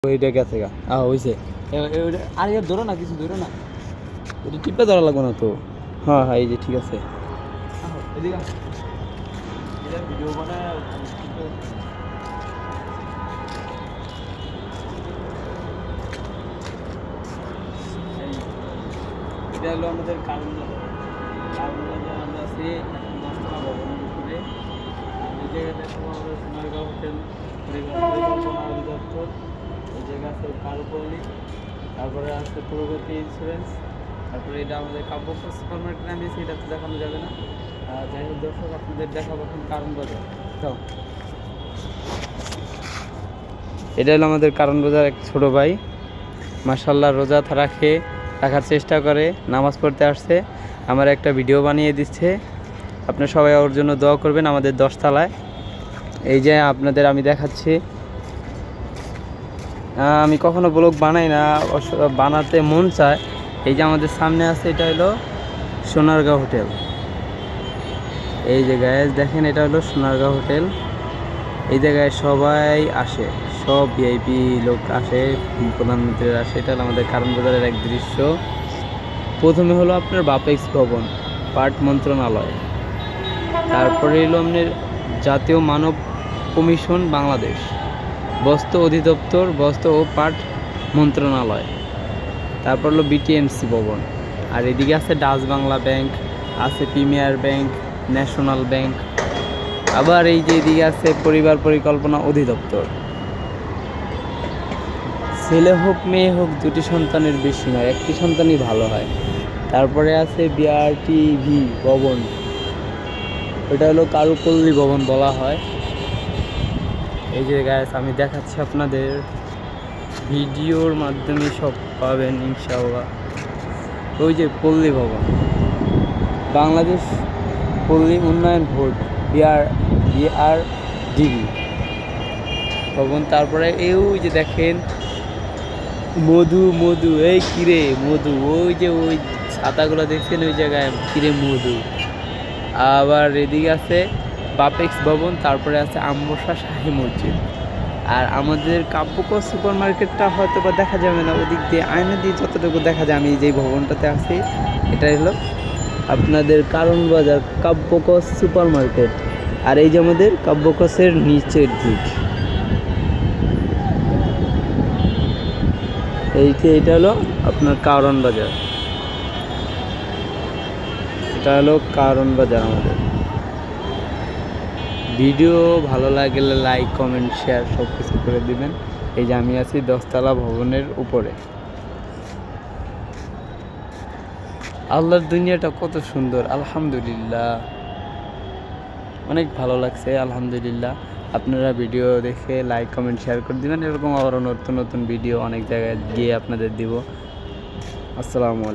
ওইটা গেছে গা হয়েছে। আর এর ধরো না, কিছু ধরো না, ওটা টিপে ধরা লাগবে না তো। হ্যাঁ হ্যাঁ, এই যে ঠিক আছে। ভিডিও বানায় এটা হলো আমাদের কারণ আমরা আছি এখন 10তলা ভবনের উপরে। এই জায়গাটা আমাদের সোনারগাঁও হোটেল পরিকল্পনা অধিদপ্তর। এই জায়গা আছে কারুপল্লী, তারপরে আছে প্রগতি ইন্স্যুরেন্স, তারপরে এটা আমাদের কাব্যক সুপার মার্কেট নাম দিয়েছি, এটা তো দেখানো যাবে না। যাই হোক দর্শক, আপনাদের দেখাবো এখন কারণ বাজার। এটা হলো আমাদের কারণ বাজার এক ছোট ভাই, মাশাআল্লাহ রোজা রাখার চেষ্টা করে, নামাজ পড়তে আসছে, আমার একটা ভিডিও বানিয়ে দিচ্ছে। আপনারা সবাই ওর জন্য দোয়া করবেন। আমাদের 10তলায় এই যে আপনাদের আমি দেখাচ্ছি। আমি কখনো ব্লগ বানাই না, বানাতে মন চায়। এই যে আমাদের সামনে আছে, এটা হলো সোনারগাঁও হোটেল। এই যে গাইস দেখেন, এটা হলো সোনারগাঁও হোটেল। এই জায়গায় সবাই আসে, সব ভিআইপি লোক আসে, প্রধানমন্ত্রীরা আসে। এটা হলো আমাদের কারণ বাজারের এক দৃশ্য। প্রথমে হলো আপনার বাপেক্স ভবন, পাট মন্ত্রণালয়, তারপরে হলো আপনার জাতীয় মানব কমিশন বাংলাদেশ, বস্ত্র অধিদপ্তর, বস্ত্র ও পাট মন্ত্রণালয়, তারপর হলো বিটিএমসি ভবন। আর এদিকে আছে ডাচ বাংলা ব্যাংক, আছে প্রিমিয়ার ব্যাংক, ন্যাশনাল ব্যাংক। আবার এই যে এদিকে আছে পরিবার পরিকল্পনা অধিদপ্তর। ছেলে হোক মেয়ে হোক, দুটি সন্তানের বেশি নয়, একটি সন্তানই ভালো হয়। তারপরে আছে বিআরটিভি ভবন, ওটা হলো কারুপল্লী ভবন বলা হয়। এই যে গাইস আমি দেখাচ্ছি আপনাদের, ভিডিওর মাধ্যমে সব পাবেন ইনশাআল্লাহ। ওই যে পল্লী ভবন, বাংলাদেশ পল্লী উন্নয়ন বোর্ড, বিআরডিবি ভবন। তারপরে ওই যে দেখেন মধু, এই কিরে মধু, ওই যে ওই ছাতাগুলো দেখছেন ওই জায়গায়, কিরে মধু। আবার এদিকে আছে বাপেক্স ভবন, তারপরে আছে আম্বসা শাহী মসজিদ। আর আমাদের কাব্যক সুপার মার্কেটটা হয়তো বা দেখা যাবে না, ওদিক দিয়ে আয়না দিয়ে যতটুকু দেখা যায়। আমি যেই ভবনটাতে আছি, এটা হলো আপনাদের কারণ বাজার কাব্যক সুপার মার্কেট। আর এই যে আমাদের কাব্যকসের নিচের দিক, এইটা হলো আপনার কারণ বাজার। এটা হলো কারণ বাজার আমাদের। ভিডিও ভালো লাগলে লাইক কমেন্ট শেয়ার সব কিছু করে দিবেন। এই যে আমি আছি 10তলা ভবনের উপরে। আল্লাহর দুনিয়াটা কত সুন্দর, আলহামদুলিল্লাহ, অনেক ভালো লাগছে আলহামদুলিল্লাহ। আপনারা ভিডিও দেখে লাইক কমেন্ট শেয়ার করে দিবেন। এরকম আরও নতুন নতুন ভিডিও অনেক জায়গায় গিয়ে আপনাদের দিব। আসসালামু আলাইকুম।